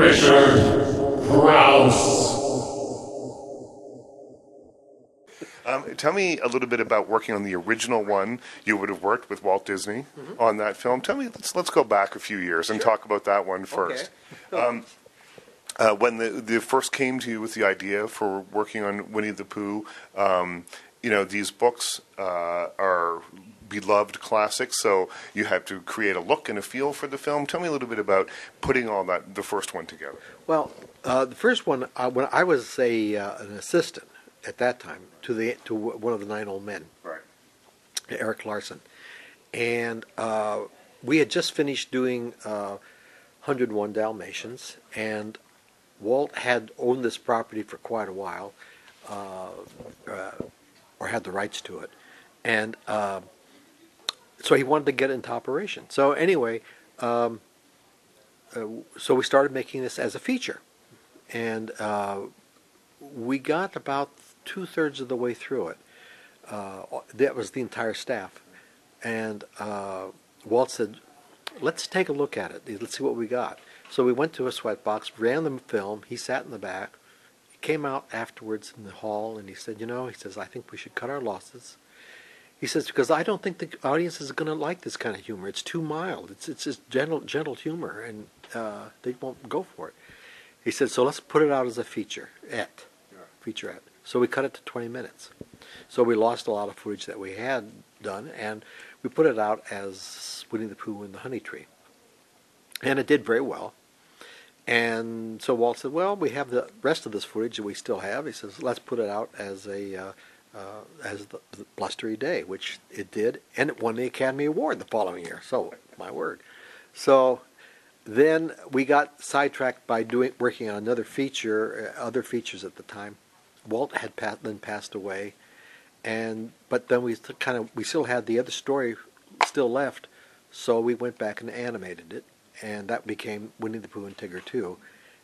Richard Prowse. Tell me a little bit about working on the original one. You would have worked with Walt Disney on that film. Tell me, let's go back a few years and talk about that one first. Okay. When they first came to you with the idea for working on Winnie the Pooh, these books are beloved classics, so you had to create a look and a feel for the film. Tell me a little bit about putting all that, the first one together. Well, the first one, when I was an assistant at that time to one of the 9 old men, Right. Eric Larson, and we had just finished doing 101 Dalmatians, and Walt had owned this property for quite a while, or had the rights to it, and so he wanted to get it into operation. So anyway, so we started making this as a feature, and we got about 2/3 of the way through it. That was the entire staff, and Walt said, "Let's take a look at it. Let's see what we got." So we went to a sweatbox, ran the film. He sat in the back. He came out afterwards in the hall, and he said, he says, "I think we should cut our losses." He says, "Because I don't think the audience is going to like this kind of humor. It's too mild. It's just gentle humor, and they won't go for it." He said, "So let's put it out as a featurette." So we cut it to 20 minutes. So we lost a lot of footage that we had done, and we put it out as Winnie the Pooh and the Honey Tree. And it did very well. And so Walt said, "Well, we have the rest of this footage that we still have." He says, "Let's put it out as the Blustery Day," which it did, and it won the Academy Award the following year. So, my word. So then we got sidetracked by working on another feature, other features at the time. Walt had then passed away, but then we still had the other story still left, so we went back and animated it, and that became Winnie the Pooh and Tigger 2,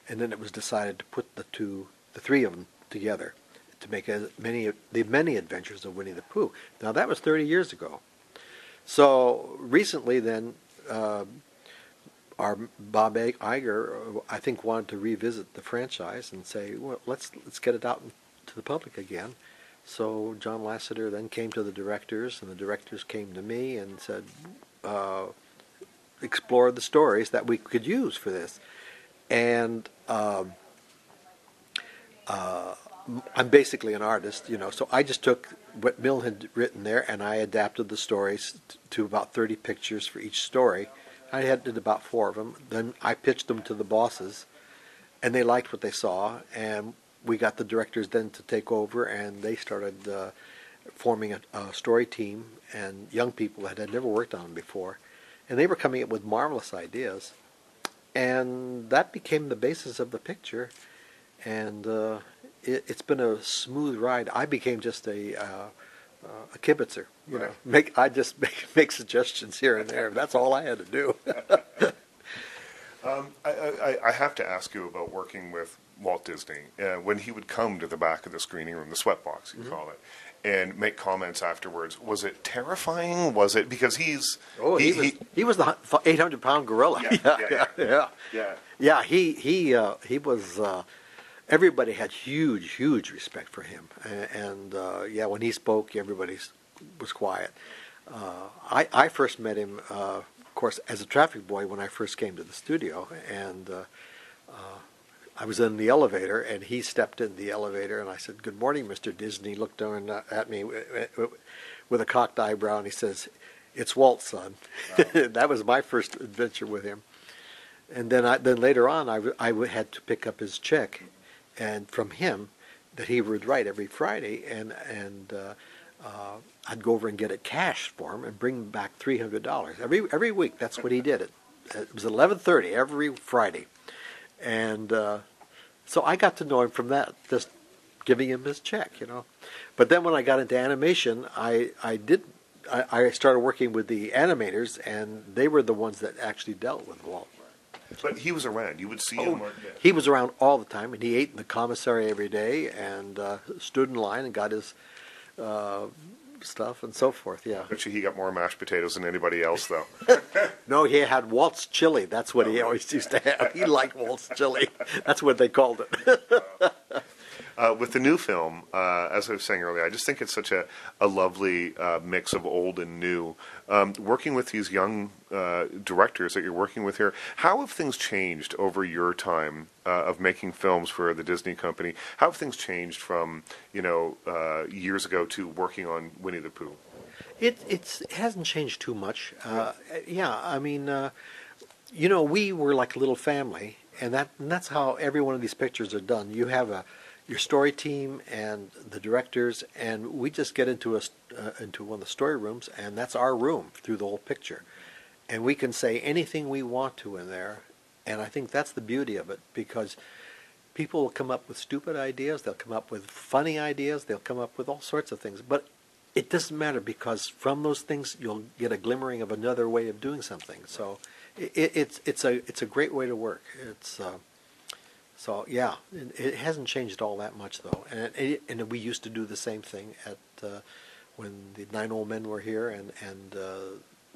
and then it was decided to put the three of them together to make the many adventures of Winnie the Pooh. Now that was 30 years ago. So recently, then our Bob Iger, I think, wanted to revisit the franchise and say, "Well, let's get it out to the public again." So John Lasseter then came to the directors, and the directors came to me and said, "Explore the stories that we could use for this." And I'm basically an artist, so I just took what Mill had written there and I adapted the stories to about 30 pictures for each story. I did about 4 of them. Then I pitched them to the bosses, and they liked what they saw, and we got the directors then to take over, and they started forming a story team and young people that had never worked on them before, and they were coming up with marvelous ideas, and that became the basis of the picture, and it's been a smooth ride. I became just a kibitzer, I just make suggestions here and there. That's all I had to do. I have to ask you about working with Walt Disney. When he would come to the back of the screening room, the sweatbox, you call it, and make comments afterwards, was it terrifying? Was it because he was the 800-pound gorilla? Yeah. He was. Everybody had huge respect for him, and when he spoke, everybody was quiet. I first met him, of course, as a traffic boy when I first came to the studio, and I was in the elevator, and he stepped in the elevator, and I said, "Good morning, Mr. Disney." He looked down at me with a cocked eyebrow, and he says, "It's Walt, son." Wow. That was my first adventure with him. And then later on, I had to pick up his check, and from him, that he would write every Friday, and I'd go over and get it cash for him and bring back $300 every week. That's what he did. It was 11:30 every Friday, and so I got to know him from that, just giving him his check, But then when I got into animation, I started working with the animators, and they were the ones that actually dealt with Walt. But he was around. You would see him. He was around all the time, and he ate in the commissary every day, and stood in line and got his stuff and so forth. Yeah. Bet you he got more mashed potatoes than anybody else, though. No, he had Walt's chili. That's what he always used to have. He liked Walt's chili. That's what they called it. With the new film, as I was saying earlier, I just think it's such a lovely mix of old and new. Working with these young directors that you're working with here, how have things changed over your time of making films for the Disney company? How have things changed from years ago to working on Winnie the Pooh? It hasn't changed too much. Yeah, I mean, we were like a little family, and that's how every one of these pictures are done. You have your story team and the directors, and we just get into one of the story rooms, and that's our room through the whole picture, and we can say anything we want to in there, and I think that's the beauty of it, because people will come up with stupid ideas, they'll come up with funny ideas, they'll come up with all sorts of things, but it doesn't matter, because from those things you'll get a glimmering of another way of doing something. So it's a great way to work. So yeah, it hasn't changed all that much though, and we used to do the same thing at when the 9 Old Men were here and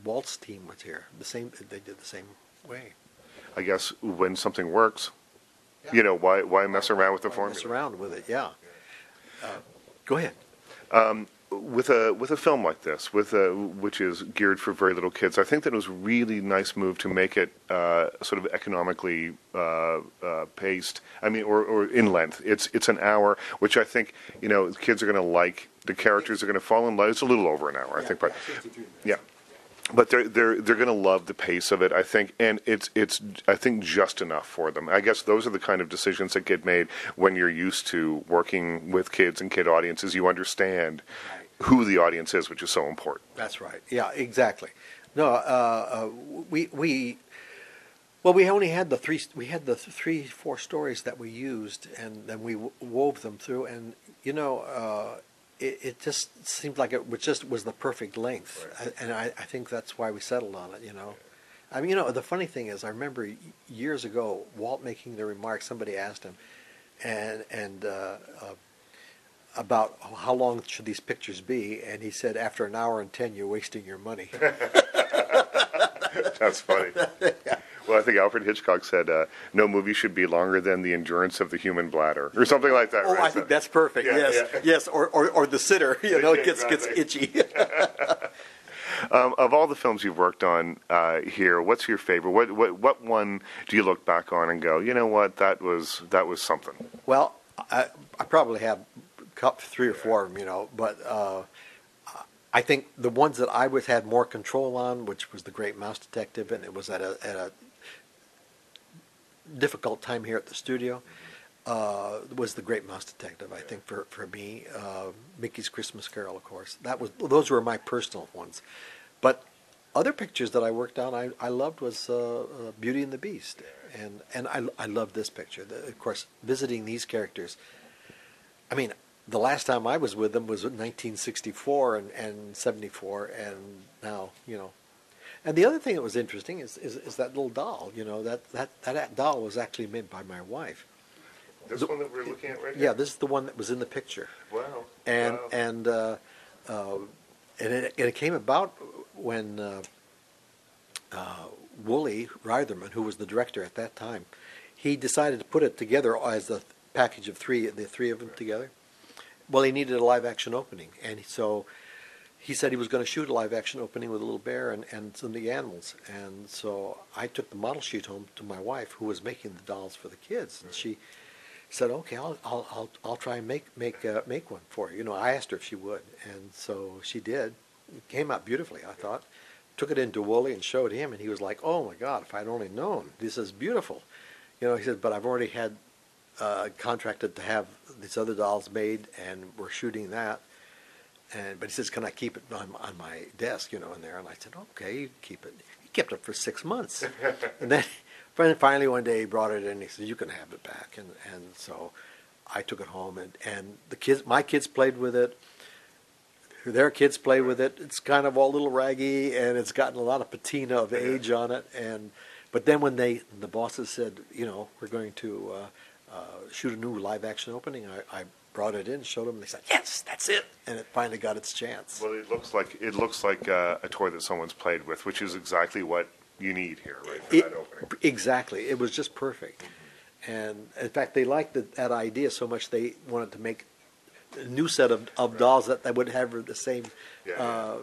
Walt's team was here. They did the same way. I guess when something works, why mess around with the formula? Mess around with it, yeah. Go ahead. With a film like this, which is geared for very little kids, I think that it was a really nice move to make it sort of economically paced. I mean, or in length. It's an hour, which I think kids are going to like. The characters are going to fall in love. It's a little over an hour, I think, but yeah. But they're going to love the pace of it, I think, and it's I think just enough for them. I guess those are the kind of decisions that get made when you're used to working with kids and kid audiences. You understand who the audience is, which is so important. That's right. Yeah, exactly. No, we only had the three, 4 stories that we used, and then we wove them through, and it just seemed like it was the perfect length, right. And I think that's why we settled on it. I mean, the funny thing is, I remember years ago Walt making the remark. Somebody asked him, and about how long should these pictures be, and he said, after an hour and 10, you're wasting your money. That's funny. Yeah. Well, I think Alfred Hitchcock said, no movie should be longer than the endurance of the human bladder, or something like that. Oh, right? I think that's perfect. Yeah, yes, yeah. Yes, or the sitter, gets itchy. Of all the films you've worked on here, what's your favorite? What one do you look back on and go, you know what, that was something? Well, I probably have 3 or 4 of them, but I think the ones that I had more control on, which was The Great Mouse Detective, and it was at a difficult time here at the studio, was The Great Mouse Detective. I think for me, Mickey's Christmas Carol, of course. Those were my personal ones. But other pictures that I worked on, I loved was Beauty and the Beast, and I loved this picture. Of course, visiting these characters. I mean, the last time I was with them was in 1964 and 74, and now, And the other thing that was interesting is that little doll. That doll was actually made by my wife. This one that we're looking at right now? Yeah, this is the one that was in the picture. Wow. And it came about when Wooly Reitherman, who was the director at that time, he decided to put it together as a package of 3, the 3 of them together. Well, he needed a live-action opening, and so he said he was going to shoot a live-action opening with a little bear and some of the animals. And so I took the model sheet home to my wife, who was making the dolls for the kids, and she said, "Okay, I'll try and make one for you." I asked her if she would, and so she did. It came out beautifully, I thought. Took it into Wooly and showed him, and he was like, "Oh my God! If I'd only known, this is beautiful." He said, "But I've already had." Contracted to have these other dolls made, and we're shooting that. But he says, "Can I keep it on my desk, in there?" And I said, "Okay, you keep it." He kept it for 6 months, and then finally one day he brought it in. And he said, "You can have it back." And so I took it home, and my kids played with it. Their kids played with it. It's kind of all a little raggy, and it's gotten a lot of patina of age on it. But then when the bosses said, we're going to shoot a new live-action opening, I brought it in, showed them, and they said, "Yes, that's it," and it finally got its chance. Well, it looks like a toy that someone's played with, which is exactly what you need here, right? For that opening. Exactly, it was just perfect. And in fact, they liked that idea so much they wanted to make a new set of dolls that would have the same, patina,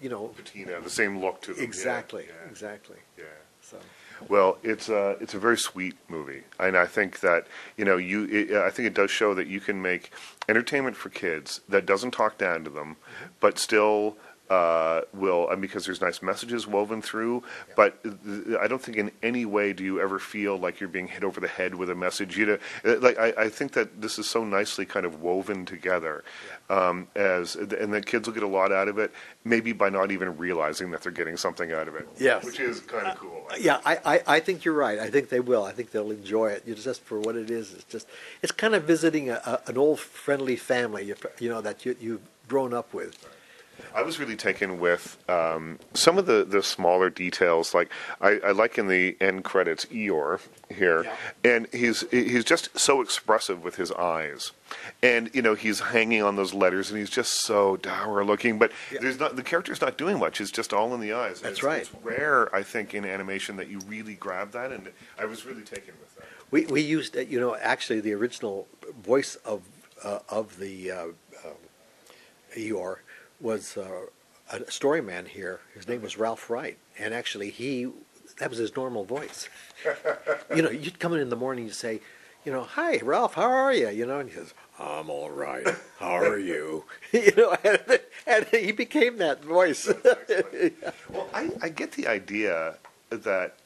the same look to them. Exactly, Yeah. exactly. Yeah. So. Well, it's a very sweet movie, and I think that I think it does show that you can make entertainment for kids that doesn't talk down to them, but still will, and because there's nice messages woven through. Yeah. But I don't think in any way do you ever feel like you're being hit over the head with a message. I think that this is so nicely kind of woven together, and that kids will get a lot out of it, maybe by not even realizing that they're getting something out of it. Yes, which is kind of cool. I think you're right. I think they will. I think they'll enjoy it. Just for what it is. It's kind of visiting an old friendly family, that you've grown up with. I was really taken with some of the smaller details. Like I like in the end credits Eeyore here, and he's just so expressive with his eyes, and he's hanging on those letters, and he's just so dour looking. But the character's not doing much; it's just all in the eyes. That's right. It's rare, I think, in animation that you really grab that, and I was really taken with that. We used actually the original voice of the Eeyore was a story man here. His name was Ralph Wright, and actually that was his normal voice. You'd come in the morning and say, "Hi, Ralph, how are you?" And he says, "I'm all right. How are you?" And he became that voice. Well, I get the idea that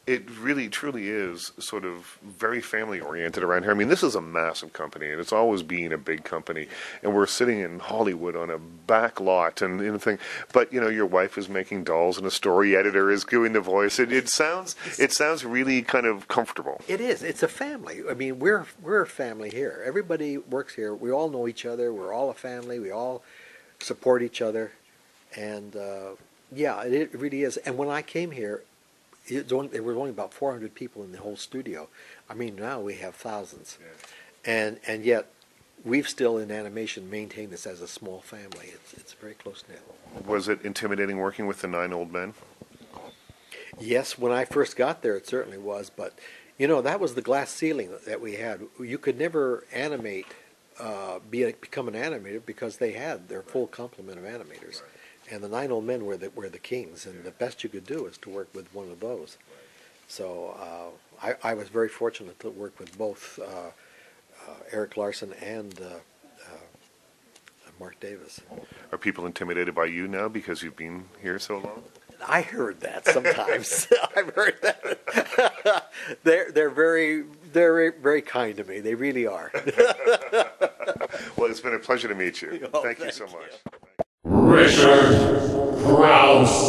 it really, truly is sort of very family-oriented around here. I mean, this is a massive company, and it's always been a big company. And we're sitting in Hollywood on a back lot and anything. But, your wife is making dolls, and a story editor is doing the voice. It sounds really kind of comfortable. It is. It's a family. I mean, we're a family here. Everybody works here. We all know each other. We're all a family. We all support each other. And, it really is. And when I came here, there were only about 400 people in the whole studio. I mean, now we have thousands. Yeah. And yet, we've still in animation maintained this as a small family. It's very close-knit. Was it intimidating working with the 9 old men? Yes, when I first got there, it certainly was. But, that was the glass ceiling that we had. You could never animate, become an animator, because they had their full complement of animators. Right. And the 9 old men were the kings, and the best you could do is to work with one of those. So I was very fortunate to work with both Eric Larson and Mark Davis. Are people intimidated by you now because you've been here so long? I heard that sometimes. I've heard that. They're very, very, very kind to me. They really are. Well, it's been a pleasure to meet you. Thank you so much. Richard Krause.